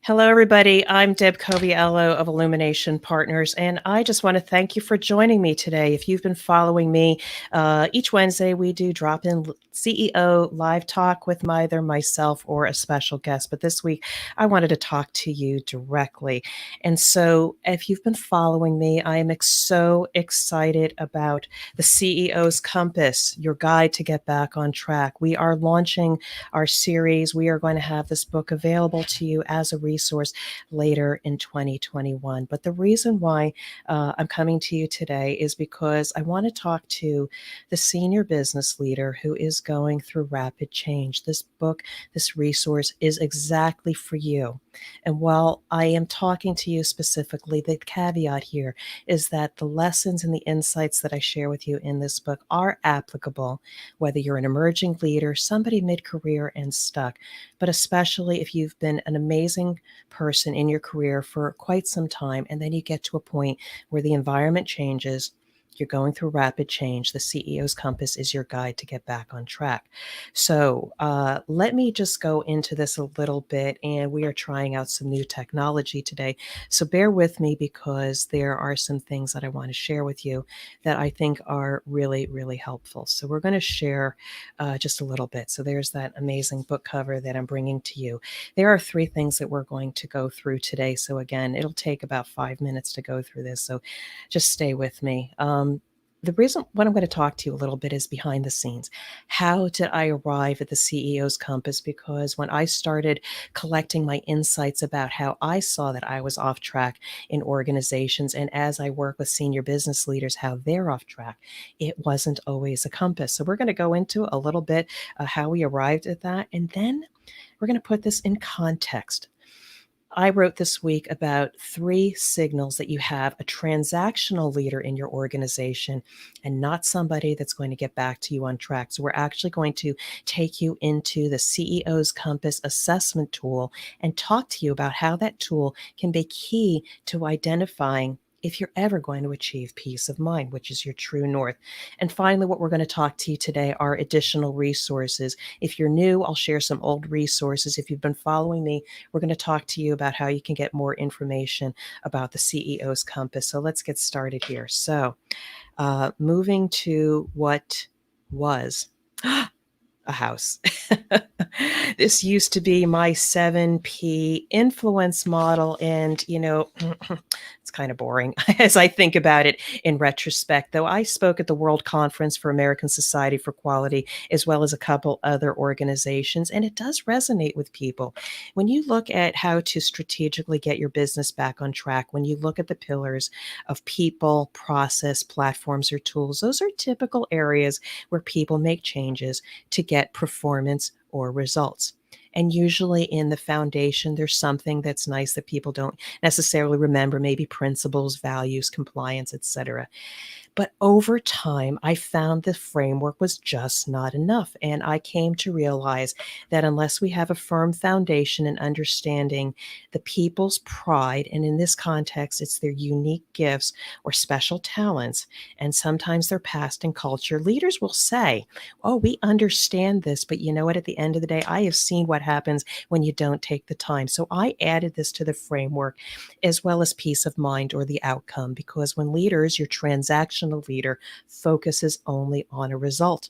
Hello, everybody. I'm Deb Coviello of Illumination Partners, and I just want to thank you for joining me today. If you've been following me, each Wednesday we do drop in CEO live talk with either myself or a special guest. But this week I wanted to talk to you directly. And so, if you've been following me, I am so excited about the CEO's Compass, your guide to get back on track. We are launching our series. We are going to have this book available to you as a resource later in 2021. But the reason why I'm coming to you today is because I want to talk to the senior business leader who is going through rapid change. This book, this resource is exactly for you. And while I am talking to you specifically, the caveat here is that the lessons and the insights that I share with you in this book are applicable, whether you're an emerging leader, somebody mid career and stuck, but especially if you've been an amazing person in your career for quite some time, and then you get to a point where the environment changes. You're going through rapid change. The CEO's Compass is your guide to get back on track. So let me just go into this a little bit. And we are trying out some new technology today. So bear with me because there are some things that I want to share with you that I think are really, really helpful. So we're going to share just a little bit. So there's that amazing book cover that I'm bringing to you. There are three things that we're going to go through today. So again, it'll take about 5 minutes to go through this. So just stay with me. The reason what I'm going to talk to you a little bit is behind the scenes. How did I arrive at the CEO's Compass? Because when I started collecting my insights about how I saw that I was off track in organizations, and as I work with senior business leaders, how they're off track, it wasn't always a compass. So we're going to go into a little bit how we arrived at that, and then we're going to put this in context. I wrote this week about 3 signals that you have a transactional leader in your organization and not somebody that's going to get back to you on track. So, we're actually going to take you into the CEO's Compass assessment tool and talk to you about how that tool can be key to identifying if you're ever going to achieve peace of mind, which is your true north. And finally, what we're going to talk to you today are additional resources. If you're new, I'll share some old resources. If you've been following me, we're going to talk to you about how you can get more information about the CEO's Compass. So let's get started here. So, moving to what was a house. This used to be my 7P influence model. And, it's kind of boring as I think about it in retrospect, though I spoke at the World Conference for American Society for Quality, as well as a couple other organizations. And it does resonate with people. When you look at how to strategically get your business back on track, when you look at the pillars of people, process, platforms, or tools, those are typical areas where people make changes to get performance or results. And usually in the foundation, there's something that's nice that people don't necessarily remember, maybe principles, values, compliance, etc. But over time, I found the framework was just not enough. And I came to realize that unless we have a firm foundation in understanding the people's pride, and in this context, it's their unique gifts or special talents, and sometimes their past and culture, leaders will say, oh, we understand this, but you know what? At the end of the day, I have seen what happens when you don't take the time. So I added this to the framework as well as peace of mind or the outcome, because when leaders, your transactional leader, focuses only on a result.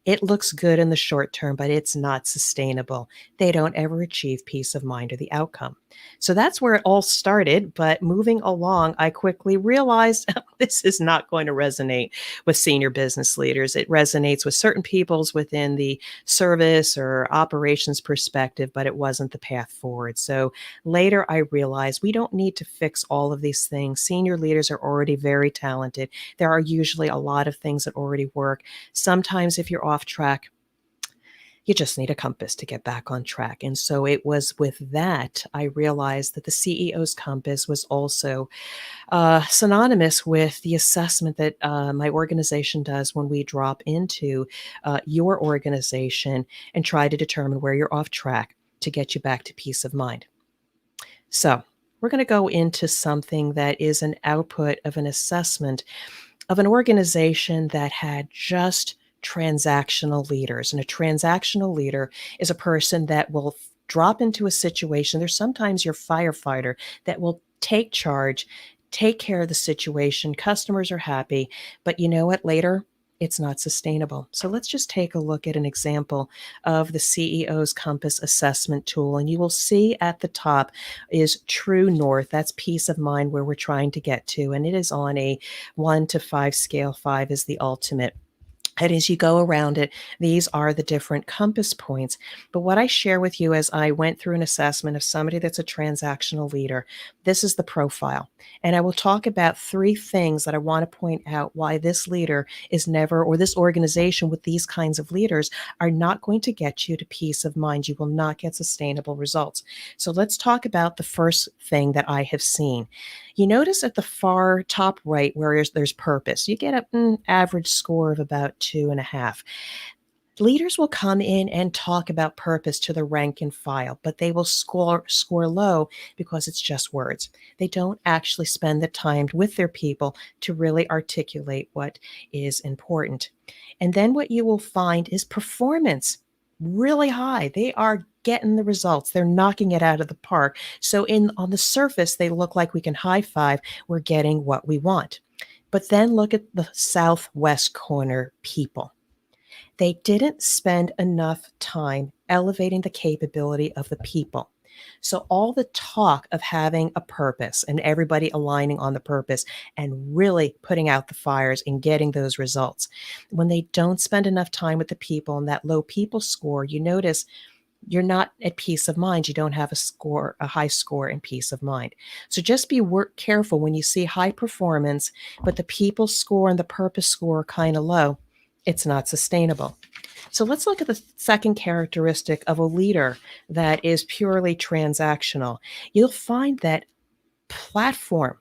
It looks good in the short term, but it's not sustainable. They don't ever achieve peace of mind or the outcome. So that's where it all started. But moving along, I quickly realized this is not going to resonate with senior business leaders. It resonates with certain people's within the service or operations perspective, but it wasn't the path forward. So later I realized we don't need to fix all of these things. Senior leaders are already very talented. There are usually a lot of things that already work. Sometimes if you're off track, you just need a compass to get back on track. And so it was with that I realized that the CEO's Compass was also synonymous with the assessment that my organization does when we drop into your organization and try to determine where you're off track to get you back to peace of mind. So we're going to go into something that is an output of an assessment of an organization that had just transactional leaders. And a transactional leader is a person that will drop into a situation, there's sometimes your firefighter that will take charge, take care of the situation. Customers are happy, but you know what? Later, it's not sustainable. So let's just take a look at an example of the CEO's Compass assessment tool. And you will see at the top is True North. That's peace of mind where we're trying to get to. And it is on a 1 to 5 scale. 5 is the ultimate. And as you go around it, these are the different compass points. But what I share with you as I went through an assessment of somebody that's a transactional leader, this is the profile. And I will talk about 3 things that I want to point out why this leader is never, or this organization with these kinds of leaders are not going to get you to peace of mind. You will not get sustainable results. So let's talk about the first thing that I have seen. You notice at the far top right where there's purpose, you get an average score of about 2.5. Leaders will come in and talk about purpose to the rank and file, but they will score low because it's just words. They don't actually spend the time with their people to really articulate what is important. And then what you will find is performance really high. They are getting the results. They're knocking it out of the park. So on the surface, they look like we can high five. We're getting what we want. But then look at the southwest corner people. They didn't spend enough time elevating the capability of the people. So all the talk of having a purpose and everybody aligning on the purpose and really putting out the fires and getting those results, when they don't spend enough time with the people and that low people score, you notice you're not at peace of mind. You don't have a high score in peace of mind. So just be careful when you see high performance, but the people score and the purpose score are kind of low. It's not sustainable. So let's look at the second characteristic of a leader that is purely transactional. You'll find that platform,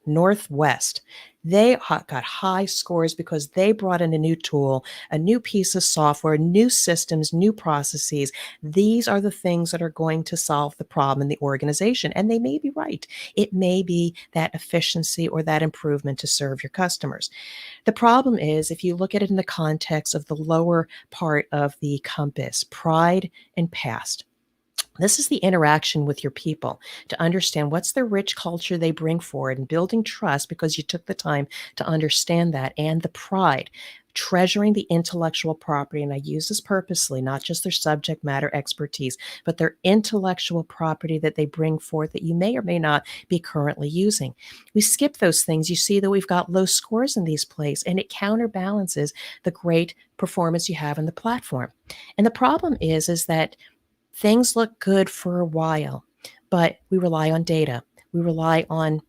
Northwest, they got high scores because they brought in a new tool, a new piece of software, new systems, new processes. These are the things that are going to solve the problem in the organization. And they may be right. It may be that efficiency or that improvement to serve your customers. The problem is, if you look at it in the context of the lower part of the compass, pride and past. This is the interaction with your people to understand what's the rich culture they bring forward and building trust because you took the time to understand that, and the pride, treasuring the intellectual property. And I use this purposely, not just their subject matter expertise, but their intellectual property that they bring forth that you may or may not be currently using. We skip those things. You see that we've got low scores in these places, and it counterbalances the great performance you have in the platform. And the problem is that things look good for a while, but we rely on data. We rely on,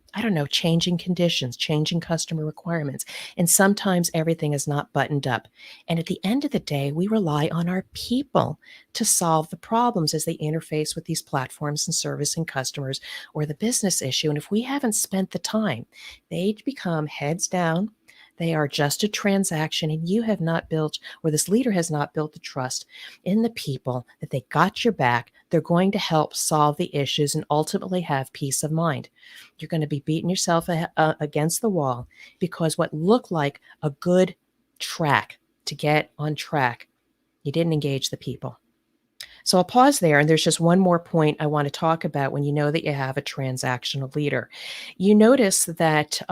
changing conditions, changing customer requirements. And sometimes everything is not buttoned up. And at the end of the day, we rely on our people to solve the problems as they interface with these platforms and servicing customers or the business issue. And if we haven't spent the time, they become heads down. They are just a transaction, and you have not built, or this leader has not built the trust in the people that they got your back. They're going to help solve the issues and ultimately have peace of mind. You're going to be beating yourself against the wall because what looked like a good track to get on track, you didn't engage the people. So I'll pause there, and there's just one more point I want to talk about when you know that you have a transactional leader. You notice that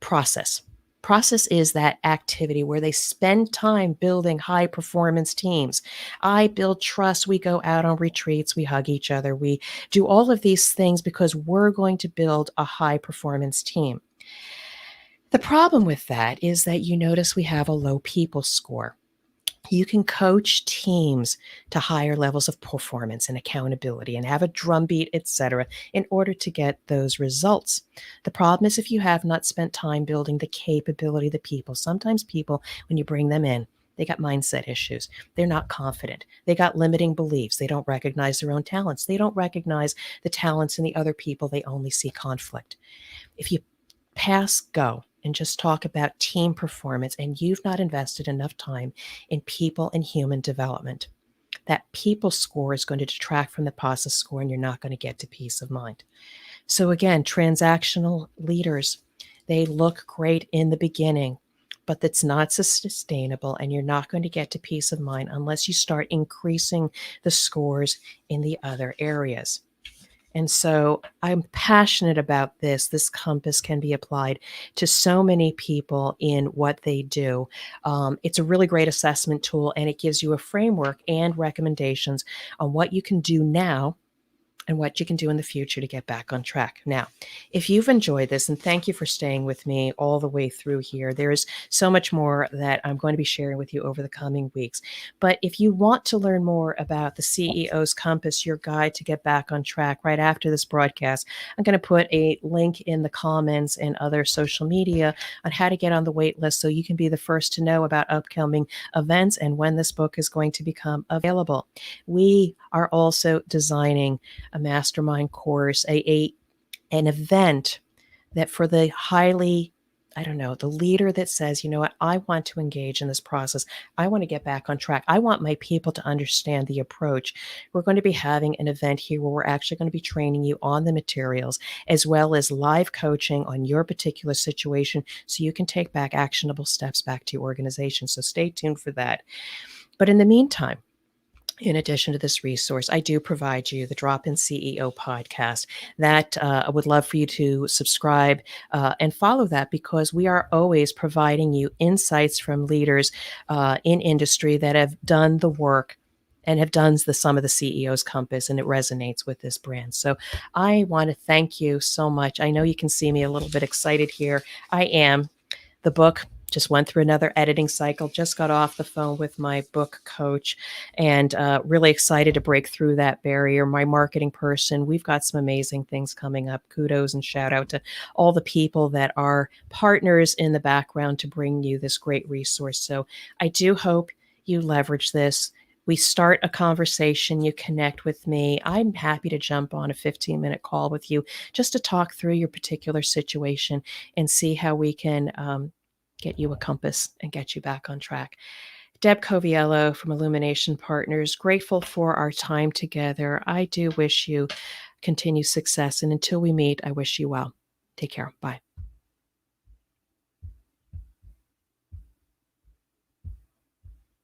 process. Process is that activity where they spend time building high performance teams. I build trust. We go out on retreats. We hug each other. We do all of these things because we're going to build a high performance team. The problem with that is that you notice we have a low people score. You can coach teams to higher levels of performance and accountability and have a drumbeat, etc., in order to get those results. The problem is if you have not spent time building the capability of the people. Sometimes people, when you bring them in, they got mindset issues. They're not confident. They got limiting beliefs. They don't recognize their own talents. They don't recognize the talents in the other people. They only see conflict. If you pass go and just talk about team performance and you've not invested enough time in people and human development, that people score is going to detract from the process score and you're not going to get to peace of mind. So again, transactional leaders, they look great in the beginning, but that's not sustainable, and you're not going to get to peace of mind unless you start increasing the scores in the other areas. And so I'm passionate about this. This compass can be applied to so many people in what they do. It's a really great assessment tool, and it gives you a framework and recommendations on what you can do now and what you can do in the future to get back on track. Now, if you've enjoyed this, and thank you for staying with me all the way through here, there is so much more that I'm going to be sharing with you over the coming weeks. But if you want to learn more about the CEO's Compass, your guide to get back on track right after this broadcast, I'm going to put a link in the comments and other social media on how to get on the wait list so you can be the first to know about upcoming events and when this book is going to become available. We are also designing a mastermind course, an event that for the highly, I don't know, the leader that says, you know what, I want to engage in this process. I want to get back on track. I want my people to understand the approach. We're going to be having an event here where we're actually going to be training you on the materials as well as live coaching on your particular situation so you can take back actionable steps back to your organization. So stay tuned for that. But in the meantime, in addition to this resource, I do provide you the Drop-In CEO podcast that I would love for you to subscribe and follow that, because we are always providing you insights from leaders in industry that have done the work and have done some of the CEO's Compass, and it resonates with this brand. So I want to thank you so much. I know you can see me a little bit excited here. I am. The book just went through another editing cycle, just got off the phone with my book coach, and really excited to break through that barrier. My marketing person, we've got some amazing things coming up. Kudos and shout out to all the people that are partners in the background to bring you this great resource. So I do hope you leverage this. We start a conversation, you connect with me. I'm happy to jump on a 15-minute call with you just to talk through your particular situation and see how we can get you a compass and get you back on track. Deb Coviello from Illumination Partners, grateful for our time together. I do wish you continued success, and until we meet, I wish you well. Take care. Bye.